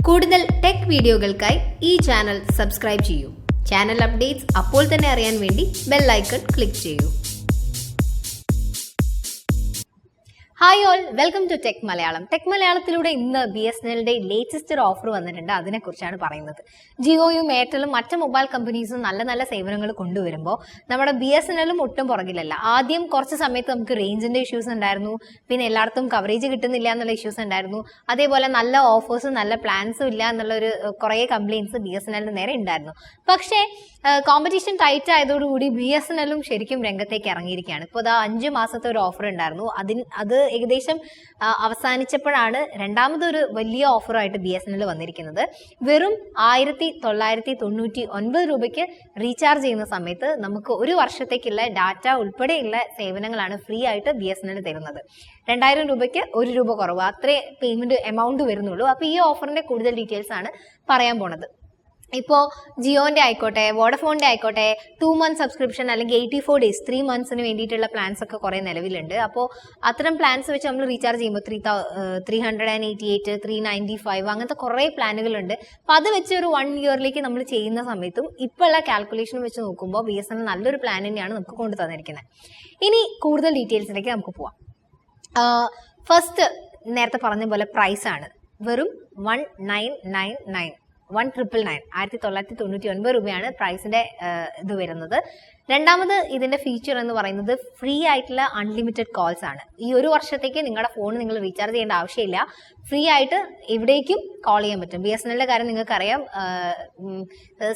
കൂടുതൽ ടെക് വീഡിയോകൾക്കായി ഈ ചാനൽ സബ്സ്ക്രൈബ് ചെയ്യൂ. ചാനൽ അപ്ഡേറ്റ്സ് അപ്പോൾ തന്നെ അറിയാൻ വേണ്ടി ബെൽ ഐക്കൺ ക്ലിക്ക് ചെയ്യൂ. Hi all, welcome to tech Malayalam. Tech മലയാളത്തിലൂടെ ഇന്ന് BSNLന്റെ ലേറ്റസ്റ്റ് ഒരു ഓഫർ വന്നിട്ടുണ്ട്. അതിനെക്കുറിച്ചാണ് പറയുന്നത്. ജിയോയും എയർടെലും മറ്റ് മൊബൈൽ കമ്പനീസും നല്ല നല്ല സേവനങ്ങൾ കൊണ്ടുവരുമ്പോൾ നമ്മുടെ BSNLും ഒട്ടും പുറകിലല്ല. ആദ്യം കുറച്ച് സമയത്ത് നമുക്ക് റേഞ്ചിന്റെ ഇഷ്യൂസ് ഉണ്ടായിരുന്നു, പിന്നെ എല്ലായിടത്തും കവറേജ് കിട്ടുന്നില്ല എന്നുള്ള ഇഷ്യൂസ് ഉണ്ടായിരുന്നു. അതേപോലെ നല്ല ഓഫേഴ്സും നല്ല പ്ലാൻസും ഇല്ല എന്നുള്ളൊരു കുറേ കംപ്ലയിൻസ് BSNLന്റെ നേരെ ഉണ്ടായിരുന്നു. പക്ഷേ കോമ്പറ്റീഷൻ ടൈറ്റ് ആയതോടുകൂടി BSNLും ശരിക്കും രംഗത്തേക്ക് ഇറങ്ങിയിരിക്കുകയാണ്. ഇപ്പോൾ ഇതാ 5 മാസത്തെ ഒരു ഓഫർ ഉണ്ടായിരുന്നു. അത് ഏകദേശം അവസാനിച്ചപ്പോഴാണ് രണ്ടാമതൊരു വലിയ ഓഫറായിട്ട് BSNL വന്നിരിക്കുന്നത്. വെറും 1999 രൂപയ്ക്ക് റീചാർജ് ചെയ്യുന്ന സമയത്ത് നമുക്ക് ഒരു വർഷത്തേക്കുള്ള ഡാറ്റ ഉൾപ്പെടെയുള്ള സേവനങ്ങളാണ് ഫ്രീ ആയിട്ട് BSNL തരുന്നത്. 2000 രൂപയ്ക്ക് 1 രൂപ കുറവ്, അത്രേ പേയ്മെന്റ് എമൗണ്ട് വരുന്നുള്ളൂ. അപ്പോൾ ഈ ഓഫറിന്റെ കൂടുതൽ ഡീറ്റെയിൽസ് ആണ് പറയാൻ പോണത്. ഇപ്പോൾ ജിയോന്റെ ആയിക്കോട്ടെ, വോഡഫോണിന്റെ ആയിക്കോട്ടെ, 2 month സബ്സ്ക്രിപ്ഷൻ അല്ലെങ്കിൽ 84 days 3 monthsന് വേണ്ടിയിട്ടുള്ള പ്ലാൻസ് ഒക്കെ കുറെ നിലവിലുണ്ട്. അപ്പോൾ അത്തരം പ്ലാൻസ് വെച്ച് നമ്മൾ റീചാർജ് ചെയ്യുമ്പോൾ 388, 395 അങ്ങനത്തെ കുറെ പ്ലാനുകളുണ്ട്. അപ്പോൾ അത് വെച്ച് ഒരു 1 yearലേക്ക് നമ്മൾ ചെയ്യുന്ന സമയത്തും ഇപ്പോൾ ഉള്ള കാൽക്കുലേഷൻ വെച്ച് നോക്കുമ്പോൾ BSNL നല്ലൊരു പ്ലാൻ തന്നെയാണ് നമുക്ക് കൊണ്ടു തന്നിരിക്കുന്നത്. ഇനി കൂടുതൽ ഡീറ്റെയിൽസിലേക്ക് നമുക്ക് പോവാം. ഫസ്റ്റ് നേരത്തെ പറഞ്ഞ പോലെ പ്രൈസ് ആണ് വെറും 1999 1999 രൂപയാണ് പ്രൈസിന്റെ ഇത് വരുന്നത്. രണ്ടാമത് ഇതിന്റെ ഫീച്ചർ എന്ന് പറയുന്നത് ഫ്രീ ആയിട്ടുള്ള അൺലിമിറ്റഡ് കോൾസ് ആണ്. ഈ ഒരു വർഷത്തേക്ക് നിങ്ങളുടെ ഫോൺ നിങ്ങൾ റീചാർജ് ചെയ്യേണ്ട ആവശ്യമില്ല. ഫ്രീ ആയിട്ട് എവിടേക്കും കോൾ ചെയ്യാൻ പറ്റും. BSNLന്റെ കാര്യം നിങ്ങൾക്കറിയാം,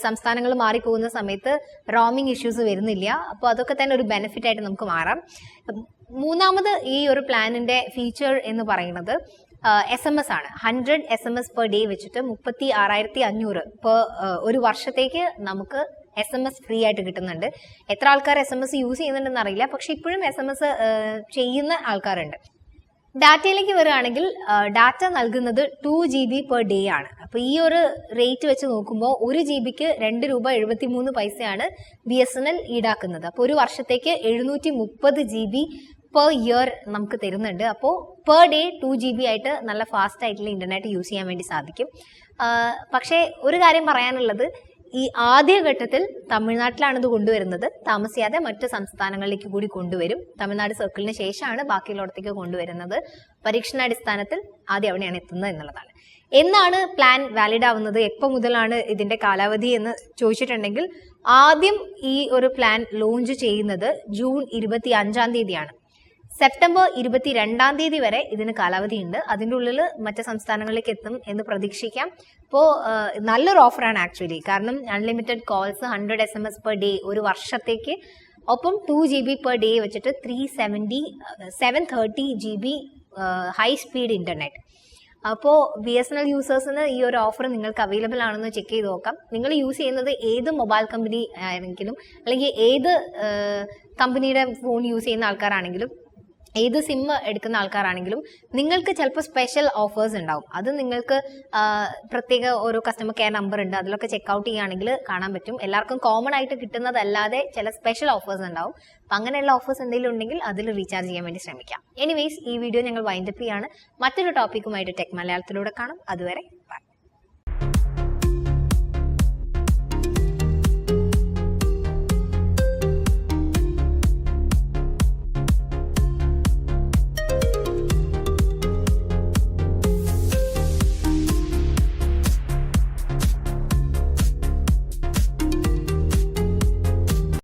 സംസ്ഥാനങ്ങൾ മാറിപ്പോകുന്ന സമയത്ത് റോമിംഗ് ഇഷ്യൂസ് വരുന്നില്ല. അപ്പോൾ അതൊക്കെ തന്നെ ഒരു ബെനിഫിറ്റ് ആയിട്ട് നമുക്ക് മാറാം. മൂന്നാമത് ഈ ഒരു പ്ലാനിന്റെ ഫീച്ചർ എന്ന് പറയുന്നത് SMS ആണ്. 100 SMS പെർ ഡേ വെച്ചിട്ട് 36,500 ഒരു വർഷത്തേക്ക് നമുക്ക് SMS ഫ്രീ ആയിട്ട് കിട്ടുന്നുണ്ട്. എത്ര ആൾക്കാർ SMS യൂസ് ചെയ്യുന്നുണ്ടെന്ന് അറിയില്ല, പക്ഷെ ഇപ്പോഴും SMS ചെയ്യുന്ന ആൾക്കാരുണ്ട്. ഡാറ്റയിലേക്ക് വരികയാണെങ്കിൽ ഡാറ്റ നൽകുന്നത് 2 GB പെർ ഡേ ആണ്. അപ്പോൾ ഈ ഒരു റേറ്റ് വെച്ച് നോക്കുമ്പോൾ 1 GBക്ക് 2 രൂപ 73 BSNL ഈടാക്കുന്നത്. അപ്പോൾ ഒരു വർഷത്തേക്ക് 730 GB പെർ ഇയർ നമുക്ക് തരുന്നുണ്ട്. അപ്പോൾ പെർ ഡേ 2 GB ആയിട്ട് നല്ല ഫാസ്റ്റ് ആയിട്ടുള്ള ഇന്റർനെറ്റ് യൂസ് ചെയ്യാൻ വേണ്ടി സാധിക്കും. പക്ഷേ ഒരു കാര്യം പറയാനുള്ളത്, ഈ ആദ്യഘട്ടത്തിൽ തമിഴ്നാട്ടിലാണ് ഇത് കൊണ്ടുവരുന്നത്. താമസിയാതെ മറ്റ് സംസ്ഥാനങ്ങളിലേക്ക് കൂടി കൊണ്ടുവരും. തമിഴ്നാട് സർക്കിളിന് ശേഷമാണ് ബാക്കിയുള്ളിടത്തേക്ക് കൊണ്ടുവരുന്നത്. പരീക്ഷണാടിസ്ഥാനത്തിൽ ആദ്യം അവിടെയാണ് എത്തുന്നത് എന്നുള്ളതാണ്. എന്നാണ് പ്ലാൻ വാലിഡ് ആവുന്നത്, എപ്പോൾ മുതലാണ് ഇതിന്റെ കാലാവധി എന്ന് ചോദിച്ചിട്ടുണ്ടെങ്കിൽ, ആദ്യം ഈ ഒരു പ്ലാൻ ലോഞ്ച് ചെയ്യുന്നത് ജൂൺ 25-ാം തീയതിയാണ്. സെപ്റ്റംബർ 22-ാം തീയതി വരെ ഇതിന് കാലാവധിയുണ്ട്. അതിൻ്റെ ഉള്ളിൽ മറ്റ് സംസ്ഥാനങ്ങളിലേക്ക് എത്തും എന്ന് പ്രതീക്ഷിക്കാം. അപ്പോൾ നല്ലൊരു ഓഫറാണ് ആക്ച്വലി. കാരണം unlimited calls, 100 SMS per day ഒരു വർഷത്തേക്ക്, ഒപ്പം 2 GB പെർ ഡേ വെച്ചിട്ട് 730 GB ഹൈ സ്പീഡ് ഇന്റർനെറ്റ്. അപ്പോൾ BSNL യൂസേഴ്സിന് ഈ ഒരു ഓഫർ നിങ്ങൾക്ക് അവൈലബിൾ ആണെന്ന് ചെക്ക് ചെയ്ത് നോക്കാം. നിങ്ങൾ യൂസ് ചെയ്യുന്നത് ഏത് മൊബൈൽ കമ്പനി ആണെങ്കിലും, അല്ലെങ്കിൽ ഏത് കമ്പനിയുടെ ഫോൺ യൂസ് ചെയ്യുന്ന ആൾക്കാരാണെങ്കിലും, ഏത് സിം എടുക്കുന്ന ആൾക്കാരാണെങ്കിലും നിങ്ങൾക്ക് ചിലപ്പോൾ സ്പെഷ്യൽ ഓഫേഴ്സ് ഉണ്ടാവും. അത് നിങ്ങൾക്ക് പ്രത്യേക ഓരോ കസ്റ്റമർ കെയർ നമ്പർ ഉണ്ട്, അതിലൊക്കെ ചെക്ക്ഔട്ട് ചെയ്യുകയാണെങ്കിൽ കാണാൻ പറ്റും. എല്ലാവർക്കും കോമൺ ആയിട്ട് കിട്ടുന്നതല്ലാതെ ചില സ്പെഷ്യൽ ഓഫേഴ്സ് ഉണ്ടാവും. അപ്പം അങ്ങനെയുള്ള ഓഫേഴ്സ് എന്തെങ്കിലും ഉണ്ടെങ്കിൽ അതിൽ റീചാർജ് ചെയ്യാൻ വേണ്ടി ശ്രമിക്കാം. എനിവേസ്, ഈ വീഡിയോ ഞങ്ങൾ വൈൻഡപ്പ് ചെയ്യാണ്. മറ്റൊരു ടോപ്പിക്കുമായിട്ട് ടെക് മലയാളത്തിലൂടെ കാണാം. അതുവരെ